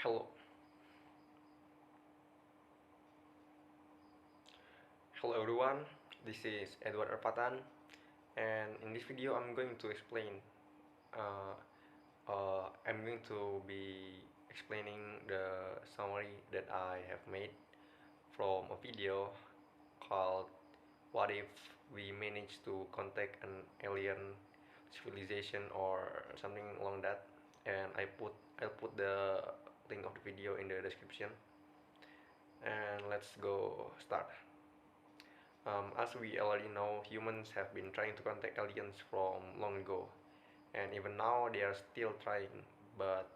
Hello, hello everyone. This is Edward Al-fathan, and in this video, I'm going to explain. Uh, I'm going to be explaining the summary that I have made from a video called "What if we manage to contact an alien civilization" or something along that. And I'll put the link of the video in the description. And let's go start. As we already know, humans have been trying to contact aliens from long ago, and even now they are still trying, but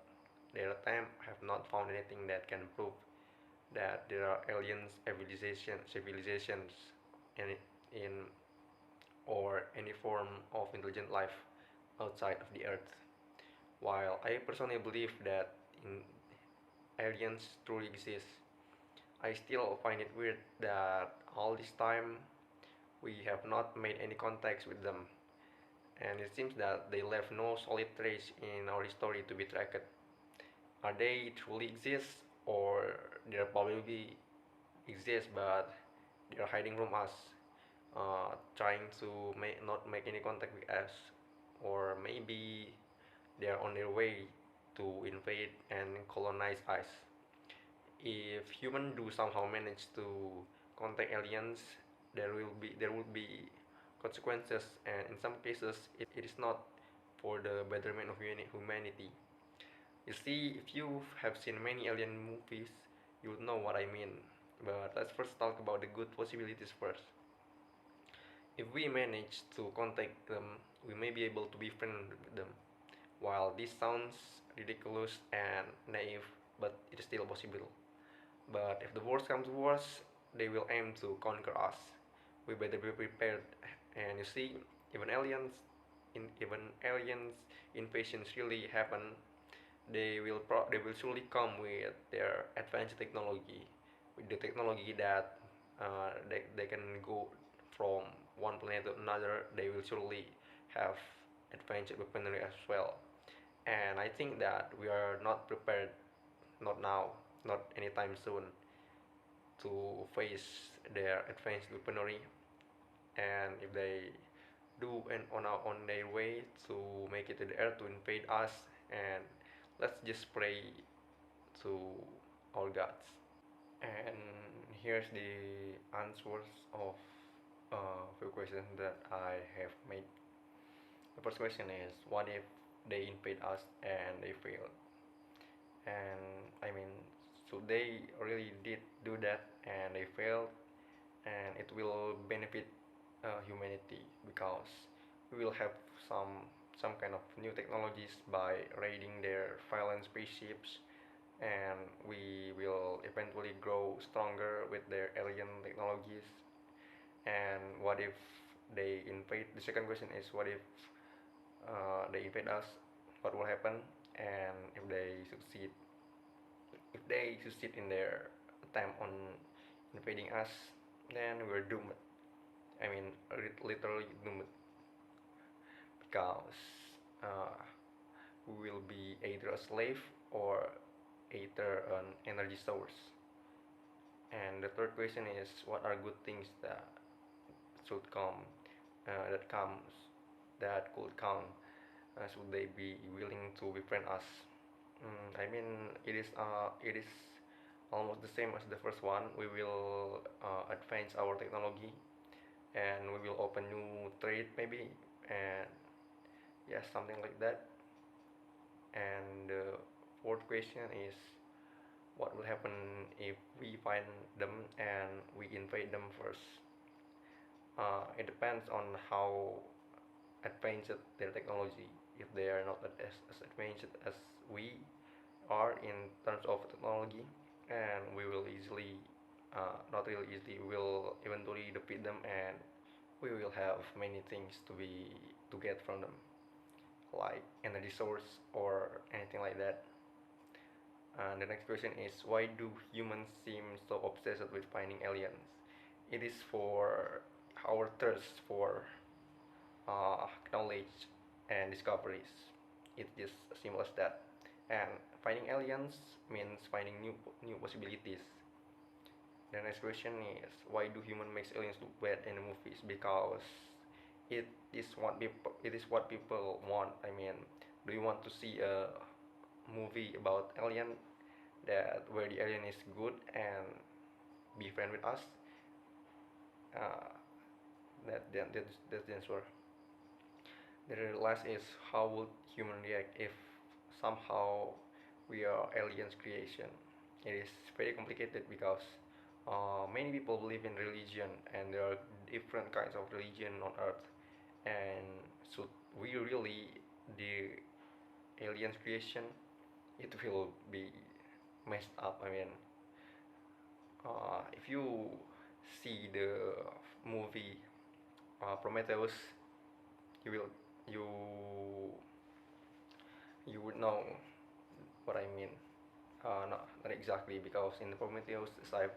their attempt have not found anything that can prove that there are aliens civilizations in or any form of intelligent life outside of the earth. While I personally believe that in aliens truly exist, I still find it weird that all this time we have not made any contacts with them, and it seems that they left no solid trace in our history to be tracked. Are they truly exist, or they probably exist but they are hiding from us, trying to not make any contact with us, or maybe they are on their way to invade and colonize us? If humans do somehow manage to contact aliens, there will be consequences, and in some cases it is not for the betterment of humanity. You see, if you have seen many alien movies, you would know what I mean. But let's first talk about the good possibilities first. If we manage to contact them, we may be able to be friends with them. While this sounds ridiculous and naive, but it is still possible. But if the worst comes to worst, they will aim to conquer us. We better be prepared. And you see, even aliens invasions really happen, they will surely come with their advanced technology, with the technology that they can go from one planet to another. They will surely have advanced weaponry as well. And I think that we are not prepared, not now, not anytime soon, to face their advanced weaponry. And if they do and on their way to make it to the earth to invade us, and let's just pray to our gods. And here's the answers of few questions that I have made. The first question is, what if they invade us and they fail? And I mean, so they really did do that and they failed, and it will benefit humanity because we will have some kind of new technologies by raiding their violent spaceships, and we will eventually grow stronger with their alien technologies. And what if they invade? The second question is, what if they invade us? What will happen? And if they succeed in their attempt on invading us, then we're doomed. I mean, literally doomed, because uh, we will be either a slave or either an energy source. And the third question is, what are good things that should come, that comes, that could come? Should they be willing to befriend us? I mean, it is almost the same as the first one. We will advance our technology, and we will open new trade maybe, and yes, something like that. And the fourth question is, what will happen if we find them and we invade them first? It depends on how advanced their technology. If they are not as advanced as we are in terms of technology, and we will easily, not really easily, we will eventually defeat them, and we will have many things to get from them, like energy source or anything like that. And the next question is, why do humans seem so obsessed with finding aliens? It is for our thirst for knowledge and discoveries. It's just as simple as that. and finding aliens means finding new possibilities. The next question is, why do humans make aliens look bad in the movies? Because it is what people want. I mean, do you want to see a movie about alien that where the alien is good and be friend with us? Uh, that's the answer. The last is, how would human react if somehow we are aliens creation? It is very complicated because many people believe in religion, and there are different kinds of religion on earth. And so we really the aliens creation, it will be messed up. I mean, if you see the movie Prometheus, you will you you would know what I mean. Not exactly, because in the Prometheus, as I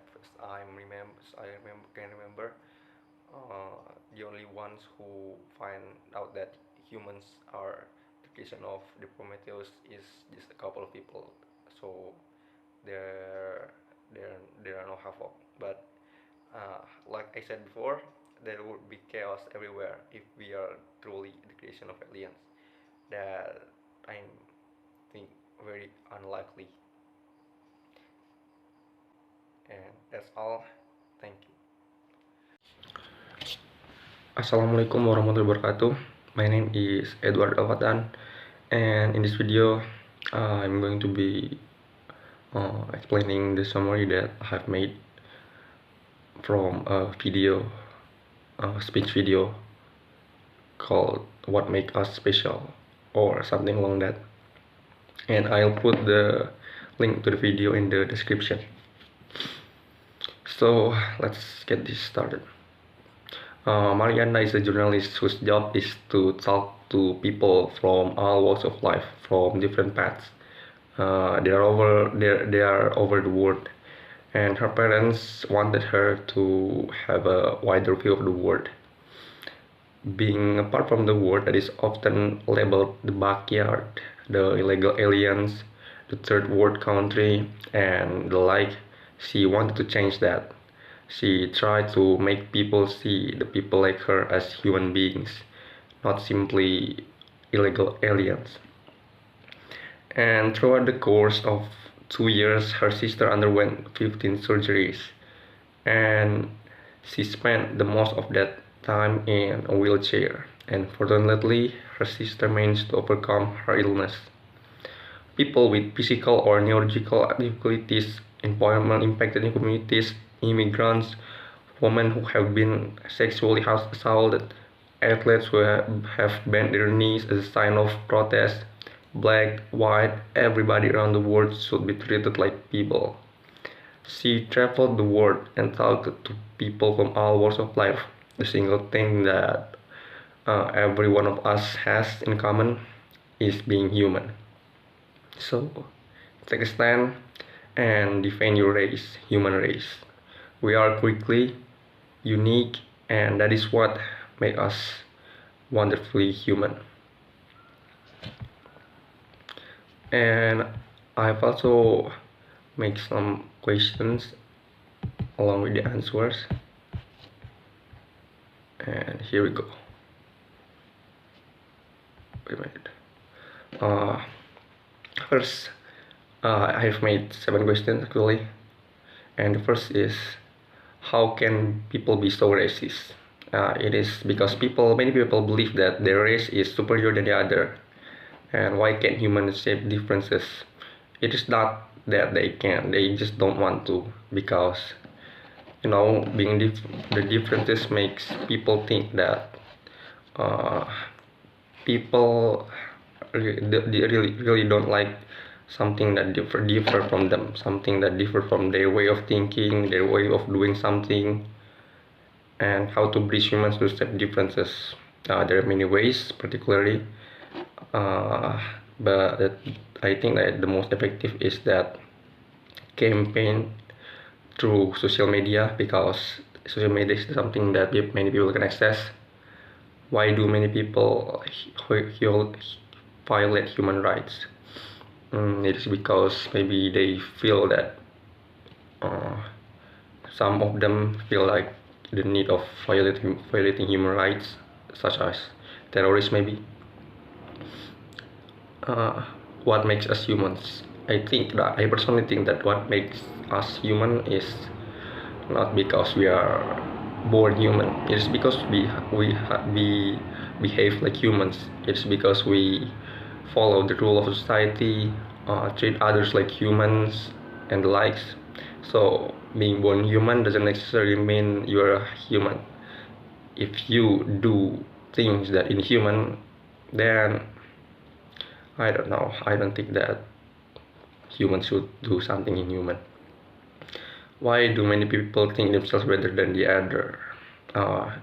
remember, the only ones who find out that humans are the creation of the Prometheus is just a couple of people. So there there are no havoc. But like I said before, there would be chaos everywhere if we are truly the creation of aliens. That I think very unlikely. And that's all. Thank you. Assalamualaikum warahmatullahi wabarakatuh. My name is Edward Al-fathan, and in this video I'm going to be explaining the summary that I have made from a video, speech video called "What Make Us Special" or something along that, and I'll put the link to the video in the description. So let's get this started. Mariana is a journalist whose job is to talk to people from all walks of life, from different paths. They are over the world, and her parents wanted her to have a wider view of the world. Being apart from the world that is often labeled the backyard, the illegal aliens, the third world country, and the like, she wanted to change that. She tried to make people see the people like her as human beings, not simply illegal aliens. And throughout the course of 2 years, her sister underwent 15 surgeries, and she spent the most of that time in a wheelchair. And fortunately, her sister managed to overcome her illness. People with physical or neurological difficulties, employment impacted communities, immigrants, women who have been sexually assaulted, athletes who have bent their knees as a sign of protest, black, white, everybody around the world should be treated like people. She traveled the world and talked to people from all walks of life. The single thing that every one of us has in common is being human. So, take a stand and defend your race, human race. We are quickly unique, and that is what makes us wonderfully human. And I've also made some questions along with the answers, and here we go. Wait a minute. First, I have made 7 questions actually, and the first is, how can people be so racist? It is because many people believe that their race is superior than the other. And why can't humans accept differences? It is not that they can, they just don't want to, because the differences makes people think that people really don't like something that differ from them, something that differ from their way of thinking, their way of doing something, and how to bridge humans to accept differences. There are many ways, particularly, but I think that the most effective is that campaign through social media, because social media is something that many people can access. Why do many people violate human rights? It is because maybe they feel that uh, some of them feel like the need of violating human rights, such as terrorists maybe. uh, what makes us humans? I personally think that what makes us human is not because we are born human. It's because we behave like humans. It's because we follow the rule of society, treat others like humans, and the likes. So being born human doesn't necessarily mean you're a human. If you do things that inhuman, then I don't know. I don't think that humans should do something inhuman. Why do many people think themselves better than the other? Uh,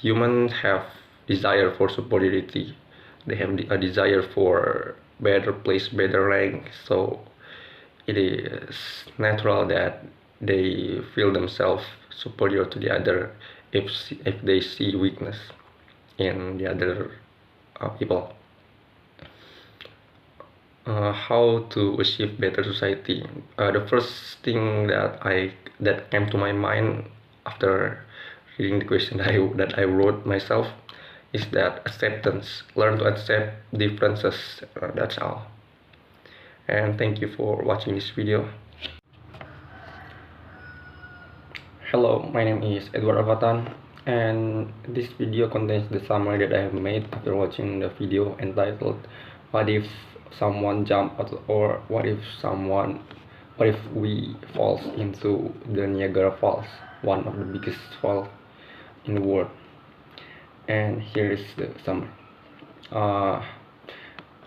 Humans have desire for superiority. They have a desire for better place, better rank. So it is natural that they feel themselves superior to the other if they see weakness in the other people. How to achieve better society. The first thing that came to my mind after reading the question that I wrote myself is that acceptance. Learn to accept differences. That's all. And thank you for watching this video. Hello, my name is Edward Al-fathan, and this video contains the summary that I have made after watching the video entitled "What if someone jump out, or what if we falls into the Niagara Falls, one of the biggest falls in the world?" And here is the summary. Uh,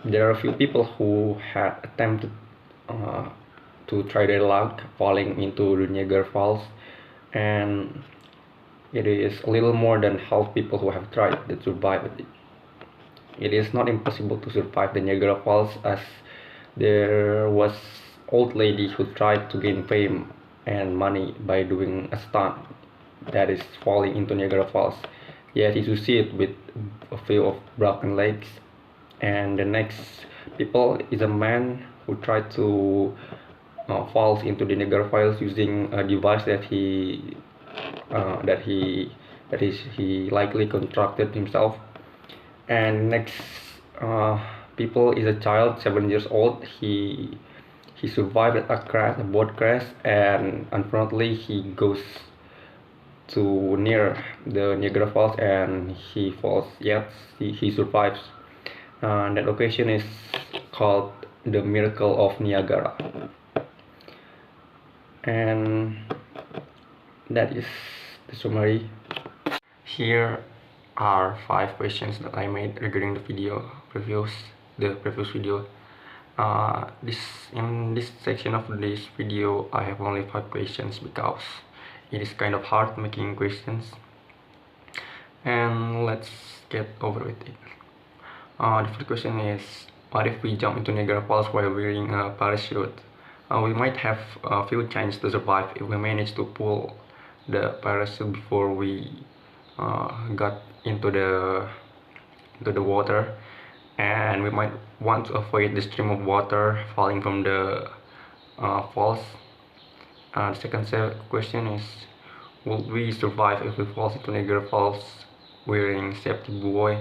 there are a few people who had attempted to try their luck falling into the Niagara Falls, and it is a little more than half people who have tried that survived it. It is not impossible to survive the Niagara Falls, as there was old lady who tried to gain fame and money by doing a stunt, that is falling into Niagara Falls. Yet he succeeded with a few of broken legs. And the next people is a man who tried to falls into the Niagara Falls using a device that he likely constructed himself. And next people is a child, 7 years old. He survived a boat crash, and unfortunately he goes to near the Niagara Falls and he falls. Yet he survives. That location is called the Miracle of Niagara. And that is the summary. Here are 5 questions that I made regarding the previous video. In this section of this video, I have only 5 questions because it is kind of hard making questions. And let's get over with it. The first question is, what if we jump into Niagara Falls while wearing a parachute? We might have a few chances to survive if we manage to pull the parachute before we got into the water, and we might want to avoid the stream of water falling from the falls. The second question is, will we survive if we fall into Niagara Falls wearing safety buoy?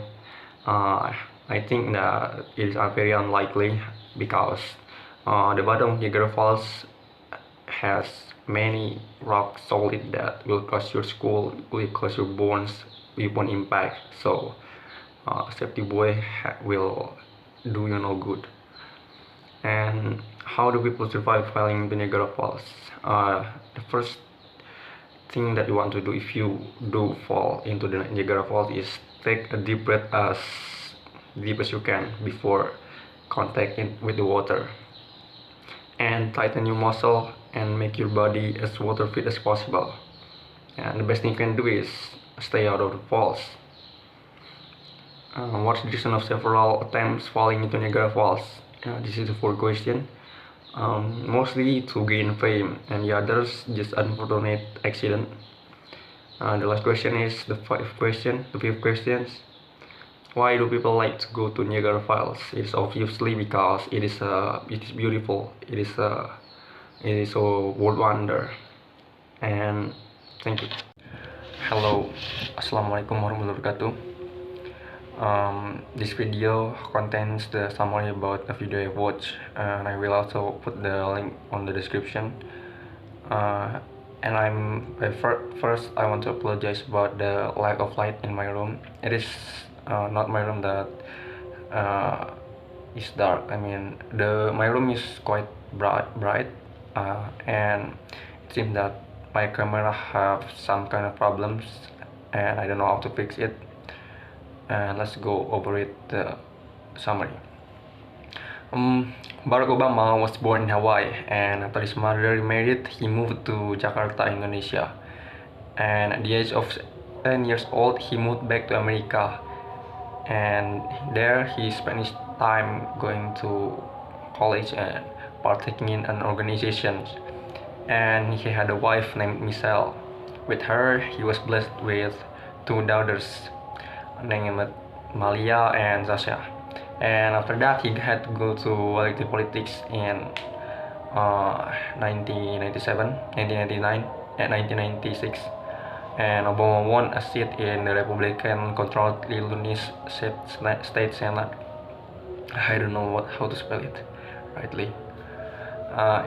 I think that it is very unlikely because the bottom of Niagara Falls has many rock solid that will crush your skull, will crush your bones upon impact. So safety buoy will do you no good. And how do people survive falling into Niagara Falls? The first thing that you want to do if you do fall into the Niagara Falls is take a deep breath as deep as you can before contact with the water, and tighten your muscle and make your body as water fit as possible. And the best thing you can do is stay out of the falls. What's the reason of several attempts falling into Niagara Falls? This is the fourth question. Mostly to gain fame, and the others just unfortunate accident. The last question is the fifth question. Why do people like to go to Niagara Falls? It's obviously because it is beautiful. It is a world wonder. And thank you. Hello, assalamualaikum warahmatullahi wabarakatuh. This video contains the summary about the video I watched, and I will also put the link on the description. And first I want to apologize about the lack of light in my room. It is not my room that is dark. I mean, my room is quite bright, and it seems that my camera have some kind of problems, and I don't know how to fix it. And let's go over it, the summary. Barack Obama was born in Hawaii, and after his mother remarried, he moved to Jakarta, Indonesia. And at the age of 10 years old, he moved back to America, and there he spent his time going to college and partaking in an organization. And he had a wife named Michelle. With her, he was blessed with two daughters named Malia and Zasha. And after that, he had to go to elective politics in 1997, 1999, and 1996. And Obama won a seat in the Republican-controlled Illinois State Senate. I don't know how to spell it rightly.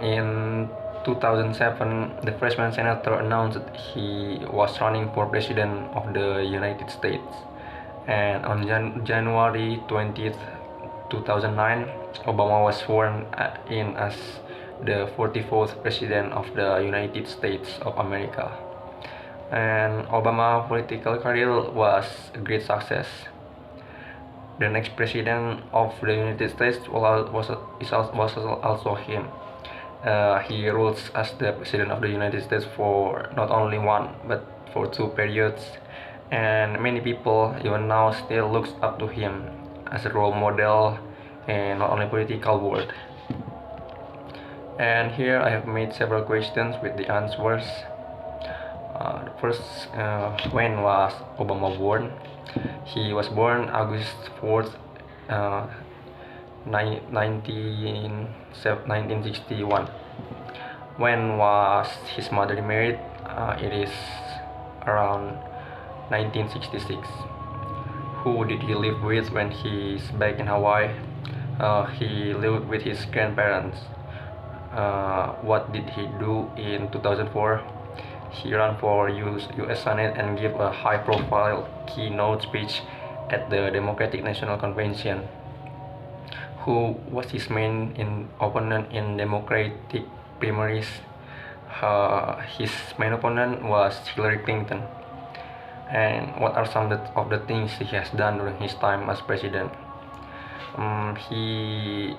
In 2007, the freshman senator announced that he was running for president of the United States. And on January 20th, 2009, Obama was sworn in as the 44th president of the United States of America. And Obama's political career was a great success. The next president of the United States was also him. He rules as the president of the United States for not only one but for two periods, and many people even now still looks up to him as a role model in not only political world. And here I have made several questions with the answers. The first, when was Obama born? He was born August 4th, 1961. When was his mother married? It is around 1966. Who did he live with when he's back in Hawaii? He lived with his grandparents. What did he do in 2004? He ran for US Senate and gave a high-profile keynote speech at the Democratic National Convention. Who was his main opponent in Democratic primaries? His main opponent was Hillary Clinton. And what are some of the things he has done during his time as president? He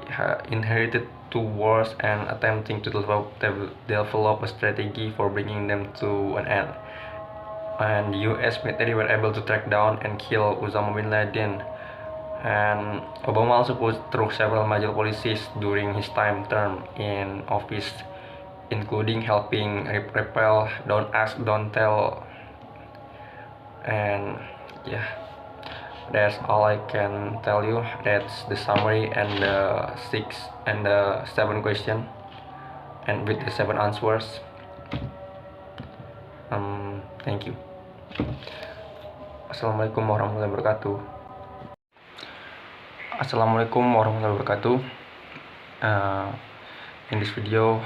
inherited two wars and attempting to develop a strategy for bringing them to an end. And the US military were able to track down and kill Osama bin Laden. And Obama also put through several major policies during his term in office, including helping repel Don't Ask, Don't Tell. And yeah, that's all I can tell you. That's the summary and the 7 question, and with the 7 answers. Thank you. Assalamualaikum warahmatullahi wabarakatuh. Assalamualaikum warahmatullahi wabarakatuh. In this video,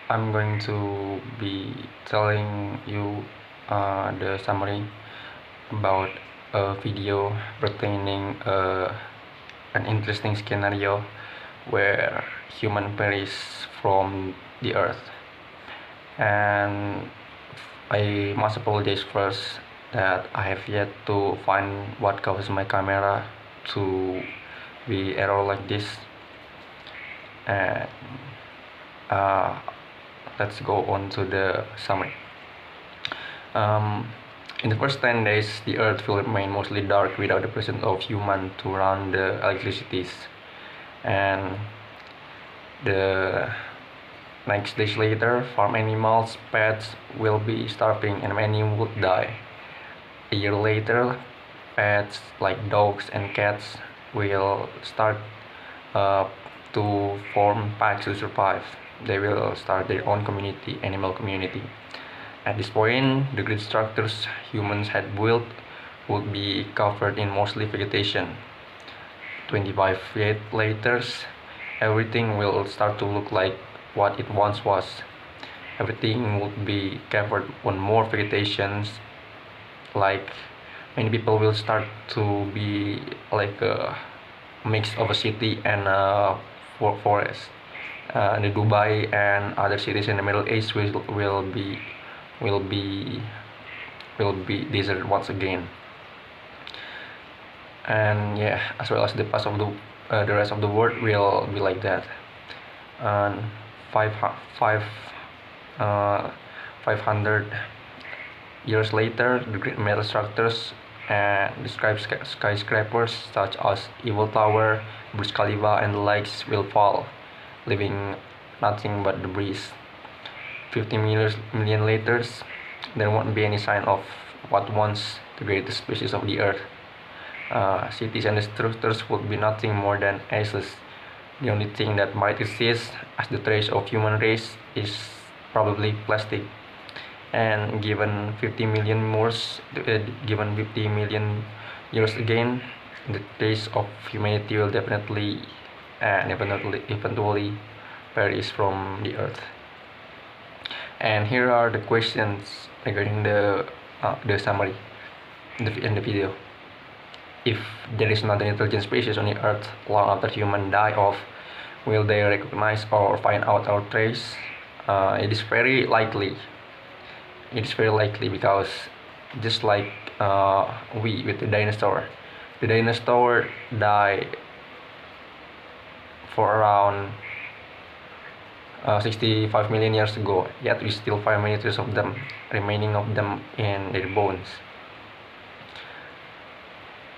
I'm going to be telling you the summary about a video pertaining an interesting scenario where human perish from the earth. And I must apologize first that I have yet to find what causes my camera to be error like this. And let's go on to the summary. In the first 10 days, the earth will remain mostly dark without the presence of human to run the electricities. And the next days later, farm animals, pets will be starving and many would die. A year later, pets like dogs and cats will start uh, to form packs to survive. They will start their own community, animal community. At this point, the grid structures humans had built would be covered in mostly vegetation. 25 years later, everything will start to look like what it once was. Everything would be covered on more vegetations, like many people will start to be like a mix of a city and a forest. The Dubai and other cities in the Middle East will be will be desert once again. And yeah, as well as the rest of the rest of the world will be like that. And five five 500 years later, the great metal structures and describe skyscrapers such as Eiffel Tower, Burj Khalifa, and the likes will fall, leaving nothing but debris. 50 million later, there won't be any sign of what once the greatest species of the earth. Cities and structures would be nothing more than ashes. The only thing that might exist as the trace of human race is probably plastic. And given 50 million years again, the trace of humanity will definitely and eventually perish from the earth. And here are the questions regarding the summary in the video. If there is another intelligent species on the earth long after humans die off, will they recognize or find out our trace? It is very likely. It is very likely because just like we with the dinosaur died for around 65 million years ago, yet we still find many traces of them remaining of them in their bones.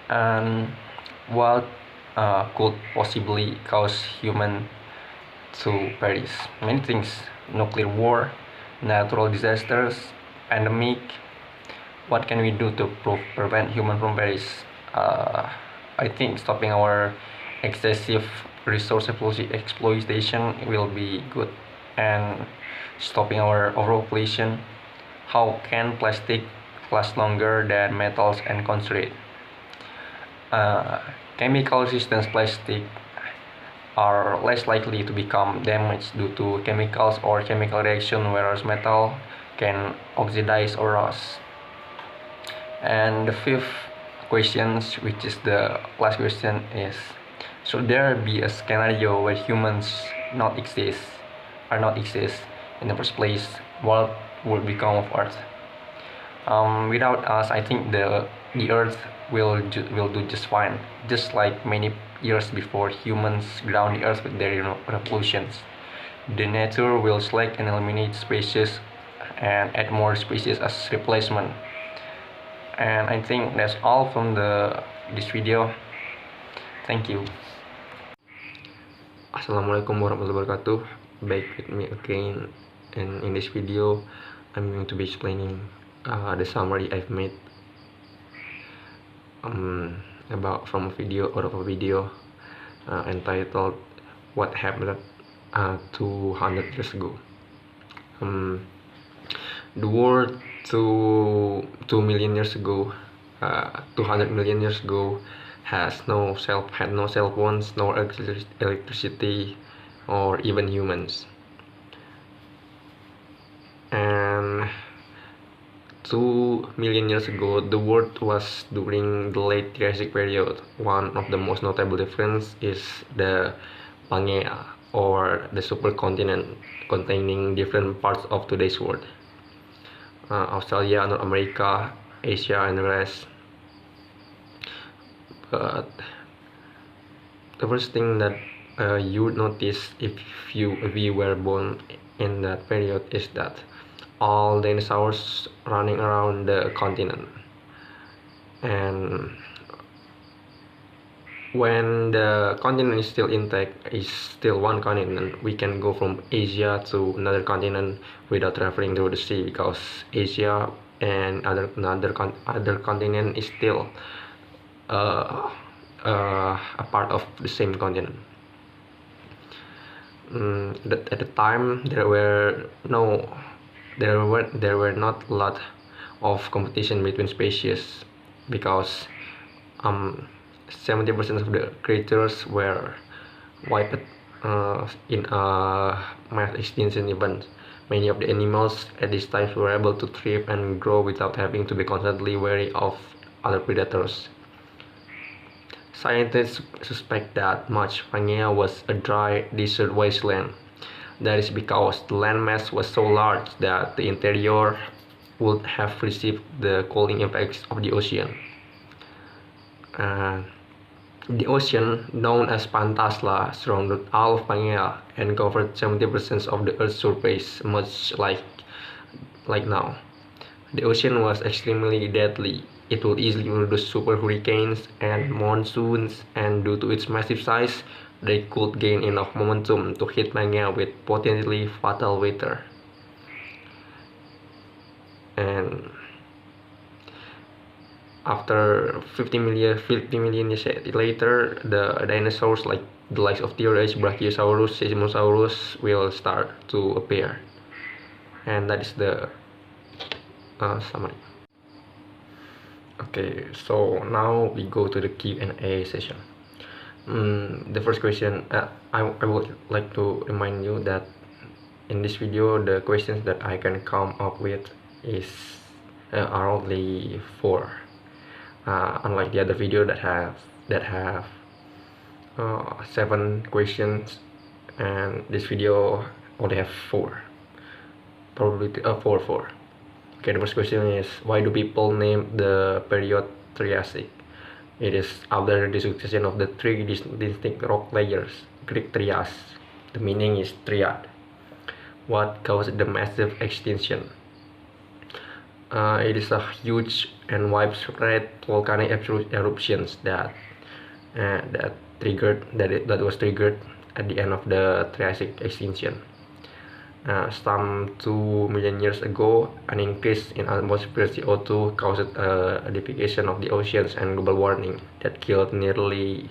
And what could possibly cause human to perish? Many things: nuclear war, natural disasters, pandemic. What can we do to prevent human from perish? I think stopping our excessive resource exploitation will be good, and stopping our overpopulation. How can plastic last longer than metals and concrete? Chemical resistant plastic are less likely to become damaged due to chemicals or chemical reaction, whereas metal can oxidize or rust. And the fifth question, which is the last question, is: should there be a scenario where humans not exist in the first place? What would become of Earth? Without us, I think the Earth will do just fine. Just like many years before humans ground the Earth with their revolutions, the nature will select and eliminate species and add more species as replacement. And I think that's all from this video. Thank you. Assalamualaikum warahmatullahi wabarakatuh. Back with me again, and in this video I'm going to be explaining the summary I've made about from a video entitled "What Happened 200 years ago." The world 2 million years ago, 200 million years ago, had no cell phones, no electricity, or even humans. And 2 million years ago, the world was during the late Triassic period. One of the most notable differences is the Pangea, or the supercontinent containing different parts of today's world. Australia, North America, Asia, and the rest. But the first thing that you would notice if we were born in that period is that all dinosaurs running around the continent. And when the continent is still intact, is still one continent, we can go from Asia to another continent without traveling through the sea, because Asia and other continent is still a part of the same continent. At the time there were not a lot of competition between species, because 70% of the creatures were wiped in a mass extinction event. Many of the animals at this time were able to thrive and grow without having to be constantly wary of other predators. Scientists suspect that much Pangea was a dry desert wasteland. That is because the landmass was so large that the interior would have received the cooling effects of the ocean. The ocean, known as Pantasla, surrounded all of Pangea and covered 70% of the Earth's surface, much like now. The ocean was extremely deadly. It would easily produce super hurricanes and monsoons, and due to its massive size, they could gain enough momentum to hit Pangea with potentially fatal weather. And after 50 million years later, the dinosaurs like the likes of T-Rex, Brachiosaurus, Sesamosaurus will start to appear. And that is the summary. Okay, so now we go to the Q&A session. The first question, I would like to remind you that in this video the questions that I can come up with are only 4, unlike the other video that have 7 questions, and this video only have 4, probably 4. Okay, the first question is, why do people name the period Triassic? It is after the succession of the 3 distinct rock layers, Greek Trias. The meaning is triad. What caused the massive extinction? It is a huge and widespread volcanic eruptions that was triggered at the end of the Triassic extinction. Some 2 million years ago, an increase in atmospheric CO2 caused a acidification of the oceans and global warming that killed nearly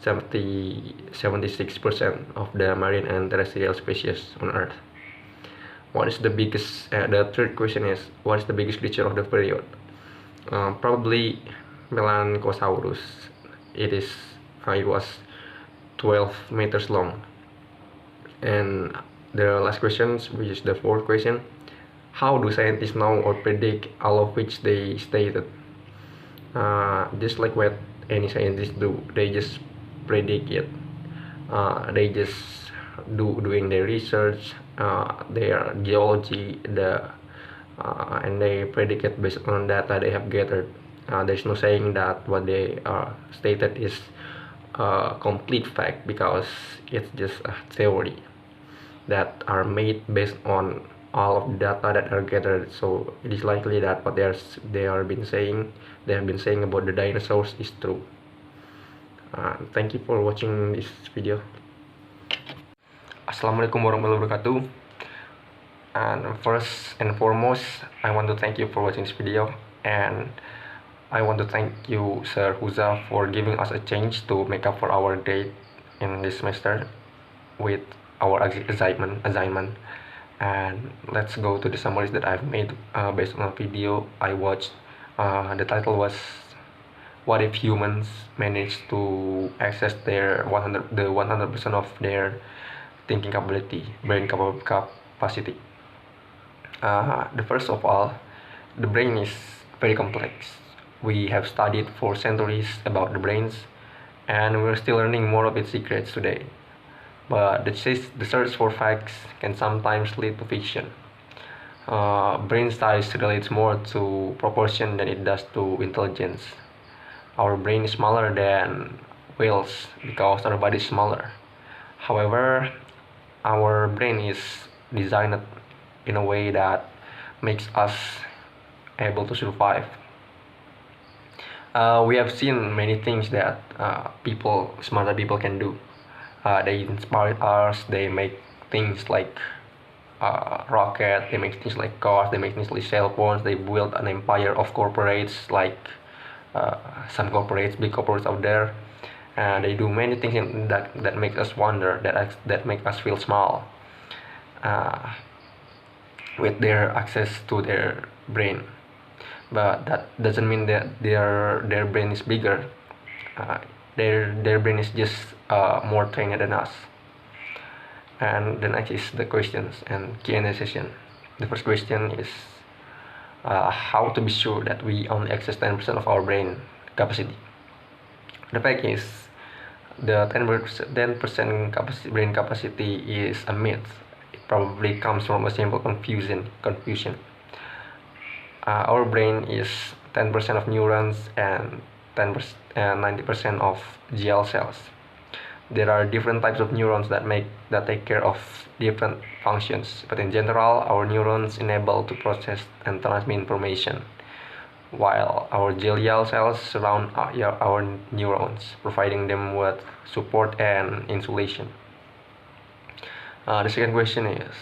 76% of the marine and terrestrial species on Earth. What is the biggest? The third question is, what is the biggest creature of the period? Probably Melanchosaurus. It was 12 meters long. And the last question, which is the fourth question, how do scientists know or predict all of which they stated? Just like what any scientists do, they just predict it. They just doing their research, their geology, and they predict it based on data they have gathered. There's no saying that what they stated is a complete fact, because it's just a theory that are made based on all of the data that are gathered. So it is likely that what they have been saying about the dinosaurs is true. Thank you for watching this video. Assalamualaikum warahmatullahi wabarakatuh. And first and foremost, I want to thank you for watching this video, and I want to thank you, Sir Huza, for giving us a chance to make up for our date in this semester with our assignment. And let's go to the summaries that I've made based on a video I watched. The title was, what if humans managed to access their 100% of their thinking brain capacity. The first of all, the brain is very complex. We have studied for centuries about the brains, and we're still learning more of its secrets today. But the search for facts can sometimes lead to fiction. Brain size relates more to proportion than it does to intelligence. Our brain is smaller than whales because our body is smaller. However, our brain is designed in a way that makes us able to survive. We have seen many things that smarter people can do. They inspire us. They make things like rocket. They make things like cars. They make things like cell phones. They build an empire of corporates like some corporates, big corporates out there, they do many things that make us wonder, that make us feel small, uh, with their access to their brain. But that doesn't mean that their brain is bigger. uh, their brain is just more trained than us. And the next is the questions and Q&A session. The first question is how to be sure that we only access 10% of our brain capacity. The fact is, the 10% brain capacity is a myth. It probably comes from a simple confusion. Our brain is 10% of neurons and 90% of GL cells. There are different types of neurons that take care of different functions, but in general, our neurons enable to process and transmit information, while our glial cells surround our neurons, providing them with support and insulation. The second question is,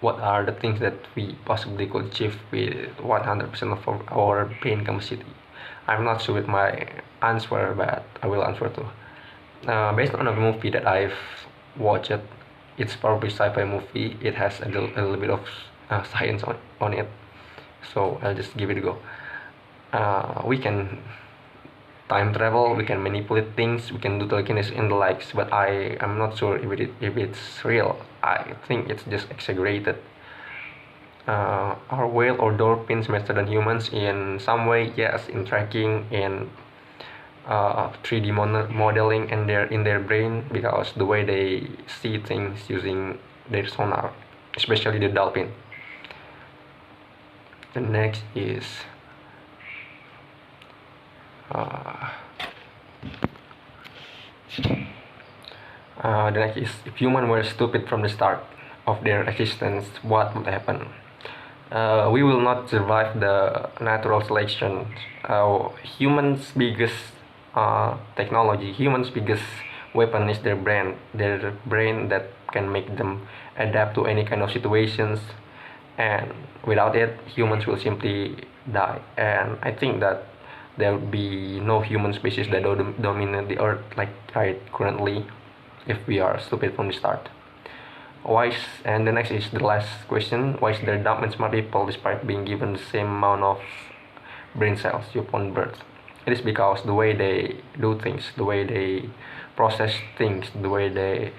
what are the things that we possibly could achieve with 100% of our brain capacity? I'm not sure with my answer, but I will answer too. Based on a movie that I've watched, it's probably sci-fi movie. It has a little bit of science on it, so I'll just give it a go. We can time travel, we can manipulate things, we can do telekinesis and the likes, but I am not sure if it's real. I think it's just exaggerated. Are whale or dolphins better than humans in some way? Yes, in tracking, in 3D modeling and in their brain, because the way they see things using their sonar, especially the dolphin. The next is if humans were stupid from the start of their existence, what would happen? We will not survive the natural selection. Humans' biggest technology, humans' biggest weapon is their brain that can make them adapt to any kind of situations, and without it, humans will simply die. And I think that there will be no human species that dominate the earth like right currently if we are stupid from the start. And the next is the last question, why is there dumb and smart people despite being given the same amount of brain cells upon birth? It is because the way they do things, the way they process things, the way they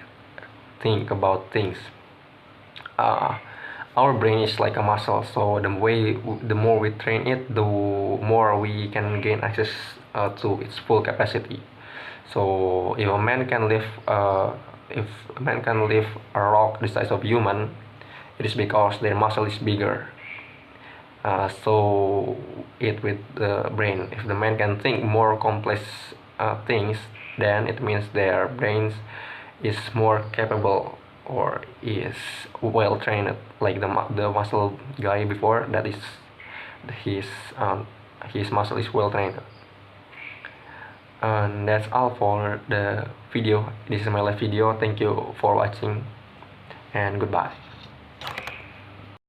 think about things. Our brain is like a muscle, so the more we train it, the more we can gain access to its full capacity. So if a man can lift a rock the size of human, it is because their muscle is bigger. So it with the brain. If the man can think more complex things, then it means their brains is more capable or is well trained, like the muscle guy before. That is his muscle is well trained. And that's all for the video. This is my live video. Thank you for watching, and goodbye.